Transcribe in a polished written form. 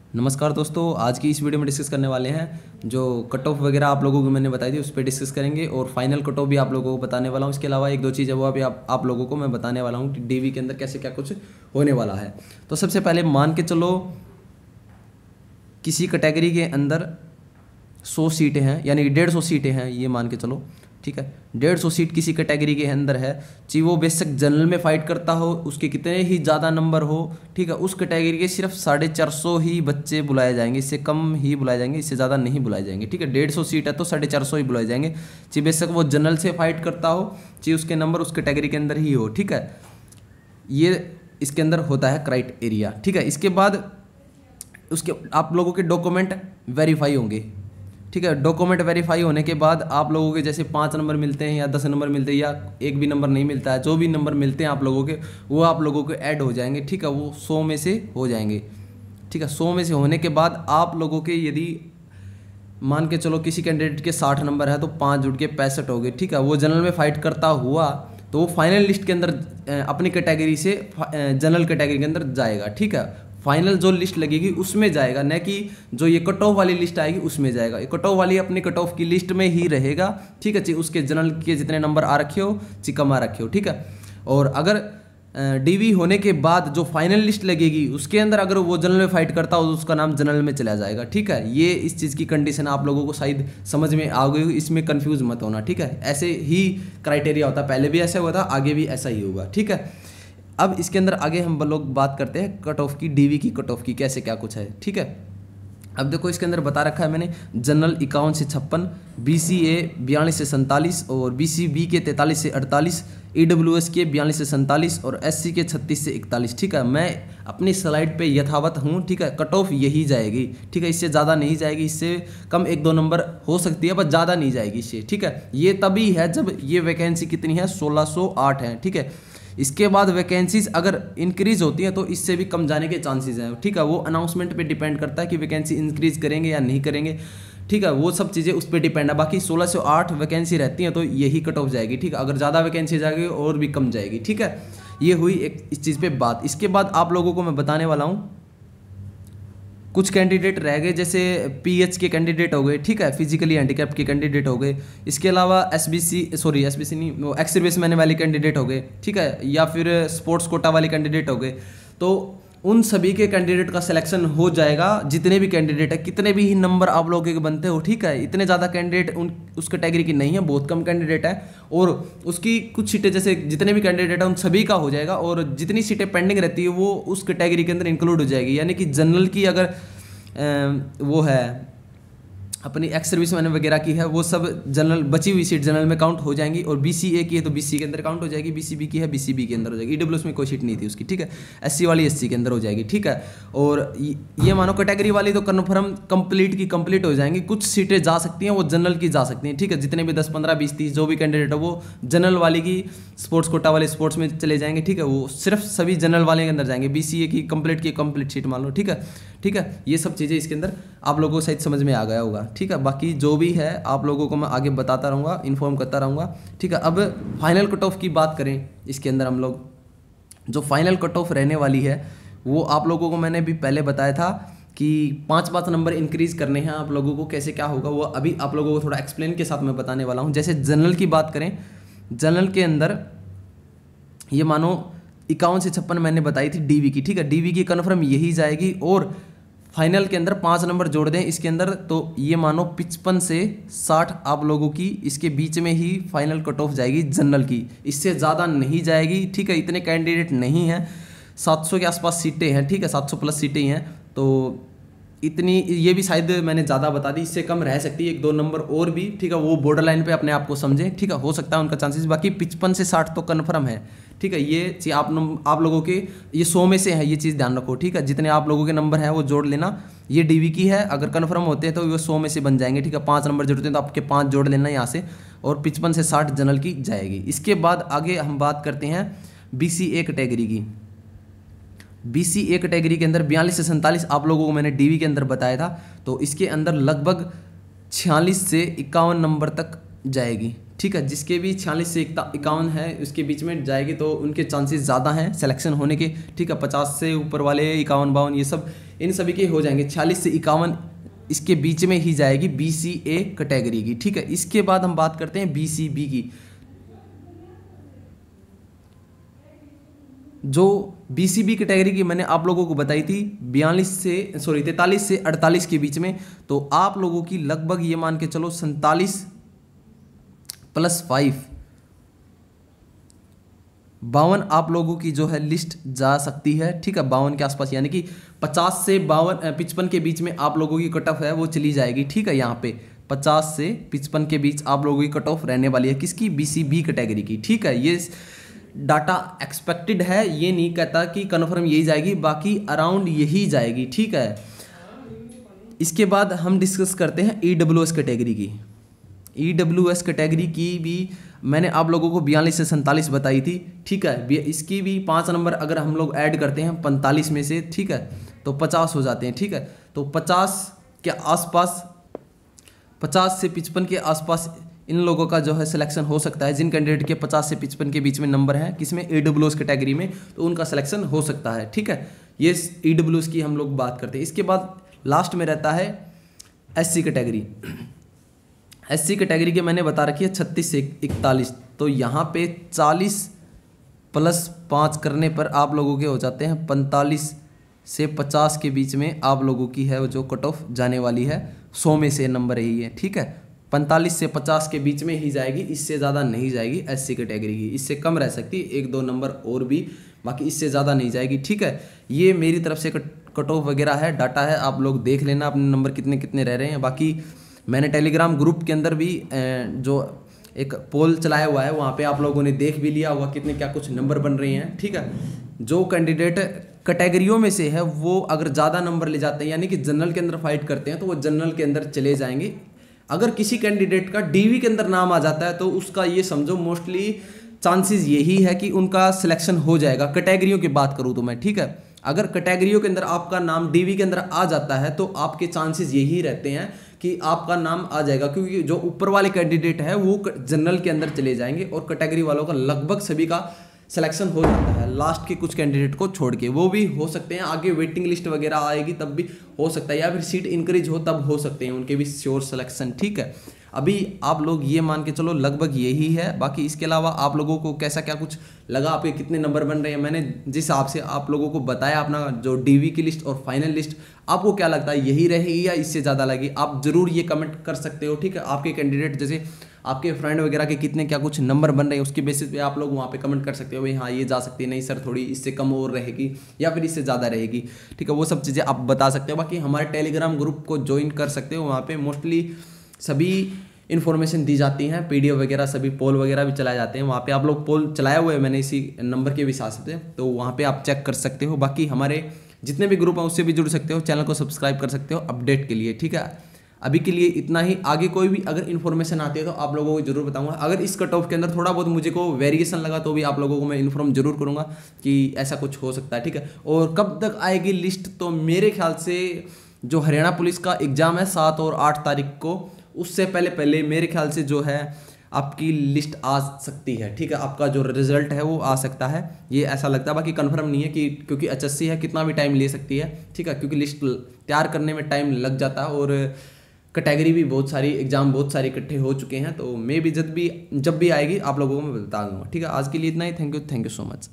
नमस्कार दोस्तों, आज की इस वीडियो में डिस्कस करने वाले हैं जो कट ऑफ वगैरह आप लोगों को मैंने बताई थी उस पर डिस्कस करेंगे और फाइनल कट ऑफ भी आप लोगों को बताने वाला हूँ। इसके अलावा एक दो चीज़ है वो अभी आप लोगों को मैं बताने वाला हूँ कि डीवी के अंदर कैसे क्या कुछ होने वाला है। तो सबसे पहले मान के चलो किसी कैटेगरी के अंदर 100 सीटें हैं, यानी 150 सीटें हैं, ये मान के चलो, ठीक है। 150 सीट किसी कैटेगरी के अंदर है, चाहे वो बेशक जनरल में फाइट करता हो, उसके कितने ही ज़्यादा नंबर हो, ठीक है, उस कैटेगरी के सिर्फ 450 ही बच्चे बुलाए जाएंगे, इससे कम ही बुलाए जाएंगे, इससे ज़्यादा नहीं बुलाए जाएंगे, ठीक है। 150 सीट है तो 450 ही बुलाए जाएंगे, चाहे बेशक वो जनरल से फाइट करता हो, चाहे उसके नंबर उस कैटेगरी के अंदर ही हो, ठीक है। ये इसके अंदर होता है क्राइटेरिया, ठीक है। इसके बाद उसके आप लोगों के डॉक्यूमेंट वेरीफाई होंगे, ठीक है। डॉक्यूमेंट वेरीफाई होने के बाद आप लोगों के जैसे 5 नंबर मिलते हैं या 10 नंबर मिलते हैं या एक भी नंबर नहीं मिलता है, जो भी नंबर मिलते हैं आप लोगों के वो आप लोगों के ऐड हो जाएंगे, ठीक है। वो 100 में से हो जाएंगे, ठीक है। 100 में से होने के बाद आप लोगों के यदि मान के चलो किसी कैंडिडेट के 60 नंबर है तो 5 जुड़ के 65 हो गए, ठीक है। वो जनरल में फाइट करता हुआ तो वो फाइनल लिस्ट के अंदर अपनी कैटेगरी से जनरल कैटेगरी के अंदर जाएगा, ठीक है। फाइनल जो लिस्ट लगेगी उसमें जाएगा, न कि जो ये कट ऑफ वाली लिस्ट आएगी उसमें जाएगा। ये कट ऑफ वाली अपनी कट ऑफ की लिस्ट में ही रहेगा, ठीक है। चाहे उसके जनरल के जितने नंबर आ रखे हो चाहे कम आ रखे हो, ठीक है। और अगर डीवी होने के बाद जो फाइनल लिस्ट लगेगी उसके अंदर अगर वो जनरल में फाइट करता हो तो उसका नाम जनरल में चला जाएगा, ठीक है। ये इस चीज़ की कंडीशन आप लोगों को शायद समझ में आ गई, इसमें कंफ्यूज मत होना, ठीक है। ऐसे ही क्राइटेरिया होता है, पहले भी ऐसा हुआ था, आगे भी ऐसा ही होगा, ठीक है। अब इसके अंदर आगे हम लोग बात करते हैं कट ऑफ की, डीवी की कट ऑफ की कैसे क्या कुछ है, ठीक है। अब देखो इसके अंदर बता रखा है मैंने, जनरल 51 से 56, बीसीए 42 से 47 और बीसीबी के 43 से 48, ईडब्ल्यूएस के 42 से 47 और एससी के 36 से 41, ठीक है। मैं अपनी स्लाइड पे यथावत हूँ, ठीक है। कट ऑफ यही जाएगी, ठीक है, इससे ज़्यादा नहीं जाएगी, इससे कम 1-2 नंबर हो सकती है पर ज़्यादा नहीं जाएगी इससे, ठीक है। ये तभी है जब ये वैकेंसी कितनी है, 1608 है, ठीक है। इसके बाद वैकेंसीज अगर इंक्रीज होती है तो इससे भी कम जाने के चांसेस हैं, ठीक है। वो अनाउंसमेंट पे डिपेंड करता है कि वैकेंसी इंक्रीज करेंगे या नहीं करेंगे, ठीक है। वो सब चीज़ें उस पर डिपेंड है। बाकी 1608 वैकेंसी रहती है तो यही कट ऑफ जाएगी, ठीक है। अगर ज़्यादा वैकेंसी जाएगी और भी कम जाएगी, ठीक है। ये हुई एक इस चीज़ पे बात। इसके बाद आप लोगों को मैं बताने वाला हूँ कुछ कैंडिडेट रह गए, जैसे पीएच के कैंडिडेट हो गए, ठीक है, फिजिकली हैंडीकैप्ड के कैंडिडेट हो गए। इसके अलावा एसबीसी नहीं, वो एक्स सर्विसमैन वाले कैंडिडेट हो गए, ठीक है, या फिर स्पोर्ट्स कोटा वाले कैंडिडेट हो गए। तो उन सभी के कैंडिडेट का सिलेक्शन हो जाएगा, जितने भी कैंडिडेट है, कितने भी ही नंबर आप लोगों के बनते हो, ठीक है। इतने ज़्यादा कैंडिडेट उस कैटेगरी की नहीं है, बहुत कम कैंडिडेट है और उसकी कुछ सीटें जैसे जितने भी कैंडिडेट है उन सभी का हो जाएगा और जितनी सीटें पेंडिंग रहती है वो उस कैटेगरी के अंदर इंक्लूड हो जाएगी। यानी कि जनरल की अगर वो है अपनी एक्स सर्विसमैन वगैरह की है, वो सब जनरल बची हुई सीट जनरल में काउंट हो जाएंगी और बीसीए की है तो बीसी के अंदर काउंट हो जाएगी, बीसीबी की है बीसीबी के अंदर हो जाएगी, ईडब्ल्यूएस में कोई सीट नहीं थी उसकी, ठीक है। एससी वाली एससी के अंदर हो जाएगी, ठीक है। और ये मानो कैटेगरी वाली तो कन्फर्म कंप्लीट हो जाएंगी। कुछ सीटें जा सकती हैं वो जनरल की जा सकती हैं, ठीक है। जितने भी 10, 15, 20, 30 जो भी कैंडिडेट है वो जनरल वाली की स्पोर्ट्स कोटा वाले स्पोर्ट्स में चले जाएंगे, ठीक है। वो सिर्फ सभी जनरल वाले के अंदर जाएंगे, बीसीए की कंप्लीट सीट मान लो, ठीक है, ठीक है। ये सब चीज़ें इसके अंदर आप लोगों को शायद समझ में आ गया होगा, ठीक है। बाकी जो भी है आप लोगों को मैं आगे बताता रहूँगा, इन्फॉर्म करता रहूँगा, ठीक है। अब फाइनल कट ऑफ की बात करें, इसके अंदर हम लोग जो फाइनल कट ऑफ रहने वाली है वो आप लोगों को मैंने भी पहले बताया था कि 5-5 नंबर इंक्रीज करने हैं आप लोगों को। कैसे क्या होगा वो अभी आप लोगों को थोड़ा एक्सप्लेन के साथ मैं बताने वाला हूँ। जैसे जनरल की बात करें, जनरल के अंदर ये मानो 51 से 56 मैंने बताई थी डीवी की, ठीक है। डीवी की कन्फर्म यही जाएगी और फाइनल के अंदर 5 नंबर जोड़ दें इसके अंदर तो ये मानो 55 से 60 आप लोगों की इसके बीच में ही फाइनल कट ऑफ जाएगी जनरल की, इससे ज़्यादा नहीं जाएगी, ठीक है। इतने कैंडिडेट नहीं हैं, 700 के आसपास सीटें हैं, ठीक है, 700 प्लस सीटें हैं तो इतनी, ये भी शायद मैंने ज़्यादा बता दी, इससे कम रह सकती है 1-2 नंबर और भी, ठीक है। वो बॉर्डर लाइन पे अपने आप को समझे, ठीक है, हो सकता है उनका चांसेस। बाकी 55 से 60 तो कन्फर्म है, ठीक है। ये चीज़ आप लोगों के ये 100 में से है, ये चीज़ ध्यान रखो, ठीक है। जितने आप लोगों के नंबर हैं वो जोड़ लेना, ये डीवी की है, अगर कन्फर्म होते हैं तो वो 100 में से बन जाएंगे, ठीक है। 5 नंबर जोड़ते हैं तो आपके 5 जोड़ लेना यहाँ से और 55 से 60 जनरल की जाएगी। इसके बाद आगे हम बात करते हैं बीसीए कैटेगरी की। बीसीए कैटेगरी के अंदर 42 से 47 आप लोगों को मैंने डीवी के अंदर बताया था, तो इसके अंदर लगभग 46 से 51 नंबर तक जाएगी, ठीक है। जिसके भी 46 से 51 है उसके बीच में जाएगी तो उनके चांसेस ज़्यादा हैं सिलेक्शन होने के, ठीक है। 50 से ऊपर वाले 51-52 ये सब इन सभी के हो जाएंगे 46 से 51, इसके बीच में ही जाएगी BCA कैटेगरी की, ठीक है। इसके बाद हम बात करते हैं BCB की। जो BCB कैटेगरी की मैंने आप लोगों को बताई थी 43 से 48 के बीच में, तो आप लोगों की लगभग ये मान के चलो 47 + 5 52 आप लोगों की जो है लिस्ट जा सकती है, ठीक है। 52 के आसपास, यानी कि 50 से 55 के बीच में आप लोगों की कट ऑफ है वो चली जाएगी, ठीक है। यहाँ पे 50 से 55 के बीच आप लोगों की कट ऑफ रहने वाली है, किसकी? BCB कैटेगरी की, ठीक है। ये डाटा एक्सपेक्टेड है, ये नहीं कहता कि कन्फर्म यही जाएगी, बाकी अराउंड यही जाएगी, ठीक है। इसके बाद हम डिस्कस करते हैं EWS कैटेगरी की। EWS कैटेगरी की भी मैंने आप लोगों को 42 से 47 बताई थी, ठीक है। इसकी भी 5 नंबर अगर हम लोग ऐड करते हैं 45 में से, ठीक है, तो 50 हो जाते हैं, ठीक है। तो 50 के आसपास, 50 से 55 के आसपास इन लोगों का जो है सिलेक्शन हो सकता है। जिन कैंडिडेट के 50 से 55 के बीच में नंबर है किसमें? EWS कैटेगरी में, तो उनका सिलेक्शन हो सकता है, ठीक है। ये EWS की हम लोग बात करते हैं। इसके बाद लास्ट में रहता है SC कैटेगरी। SC कैटेगरी के मैंने बता रखी है 36 से 41, तो यहाँ पे 40 + 5 करने पर आप लोगों के हो जाते हैं 45 से 50 के बीच में आप लोगों की है वो जो कट ऑफ जाने वाली है। 100 में से नंबर यही है, ठीक है। 45 से 50 के बीच में ही जाएगी, इससे ज़्यादा नहीं जाएगी SC कैटेगरी की। इससे कम रह सकती है 1-2 नंबर और भी, बाकी इससे ज़्यादा नहीं जाएगी, ठीक है। ये मेरी तरफ से कट ऑफ वगैरह है, डाटा है, आप लोग देख लेना अपने नंबर कितने कितने रह रहे हैं। बाकी मैंने टेलीग्राम ग्रुप के अंदर भी जो एक पोल चलाया हुआ है, वहाँ पे आप लोगों ने देख भी लिया होगा कितने क्या कुछ नंबर बन रहे हैं, ठीक है। जो कैंडिडेट कैटेगरियों में से है वो अगर ज़्यादा नंबर ले जाते हैं, यानी कि जनरल के अंदर फाइट करते हैं, तो वो जनरल के अंदर चले जाएंगे। अगर किसी कैंडिडेट का DV के अंदर नाम आ जाता है तो उसका ये समझो मोस्टली चांसेस यही है कि उनका सिलेक्शन हो जाएगा। कैटेगरियों की बात करूँ तो मैं, ठीक है, अगर कैटेगरियों के अंदर आपका नाम DV के अंदर आ जाता है तो आपके चांसेस यही रहते हैं कि आपका नाम आ जाएगा, क्योंकि जो ऊपर वाले कैंडिडेट है वो जनरल के अंदर चले जाएंगे और कैटेगरी वालों का लगभग सभी का सिलेक्शन हो जाता है, लास्ट के कुछ कैंडिडेट को छोड़ के। वो भी हो सकते हैं आगे वेटिंग लिस्ट वगैरह आएगी तब भी हो सकता है, या फिर सीट इंक्रीज हो तब हो सकते हैं उनके भी श्योर सिलेक्शन, ठीक है। अभी आप लोग ये मान के चलो लगभग यही है। बाकी इसके अलावा आप लोगों को कैसा क्या कुछ लगा, आपके कितने नंबर बन रहे हैं, मैंने जिस हिसाब से आप लोगों को बताया अपना जो DV की लिस्ट और फाइनल लिस्ट, आपको क्या लगता है यही रहेगी या इससे ज़्यादा लगेगी? आप जरूर ये कमेंट कर सकते हो, ठीक है। आपके कैंडिडेट जैसे आपके फ्रेंड वगैरह के कितने क्या कुछ नंबर बन रहे हैं उसके बेसिस पे आप लोग वहाँ पे कमेंट कर सकते हो, भाई हाँ ये जा सकती है, नहीं सर थोड़ी इससे कम और रहेगी या फिर इससे ज़्यादा रहेगी, ठीक है। वो सब चीज़ें आप बता सकते हो। बाकी हमारे टेलीग्राम ग्रुप को ज्वाइन कर सकते हो, वहाँ पे मोस्टली सभी इन्फॉर्मेशन दी जाती हैं, PDF वगैरह सभी पोल वगैरह भी चलाए जाते हैं। वहाँ पे आप लोग पोल चलाया हुआ है मैंने इसी नंबर के हिसाब से, तो वहाँ पे आप चेक कर सकते हो। बाकी हमारे जितने भी ग्रुप हैं उससे भी जुड़ सकते हो, चैनल को सब्सक्राइब कर सकते हो अपडेट के लिए, ठीक है। अभी के लिए इतना ही। आगे कोई भी अगर इन्फॉर्मेशन आती है तो आप लोगों को जरूर बताऊंगा। अगर इस कट ऑफ के अंदर थोड़ा बहुत मुझे को वेरिएशन लगा तो भी आप लोगों को मैं इन्फॉर्म जरूर करूंगा कि ऐसा कुछ हो सकता है, ठीक है। और कब तक आएगी लिस्ट, तो मेरे ख्याल से जो हरियाणा पुलिस का एग्जाम है 7 और 8 तारीख को, उससे पहले मेरे ख्याल से जो है आपकी लिस्ट आ सकती है, ठीक है। आपका जो रिजल्ट है वो आ सकता है, ये ऐसा लगता है। बाकी कंफर्म नहीं है कि क्योंकि HSC है, कितना भी टाइम ले सकती है, ठीक है, क्योंकि लिस्ट तैयार करने में टाइम लग जाता है और कैटेगरी भी बहुत सारी, एग्जाम बहुत सारे इकट्ठे हो चुके हैं। तो मे भी जब भी आएगी आप लोगों को मैं बता दूंगा, ठीक है। आज के लिए इतना ही। Thank you so much.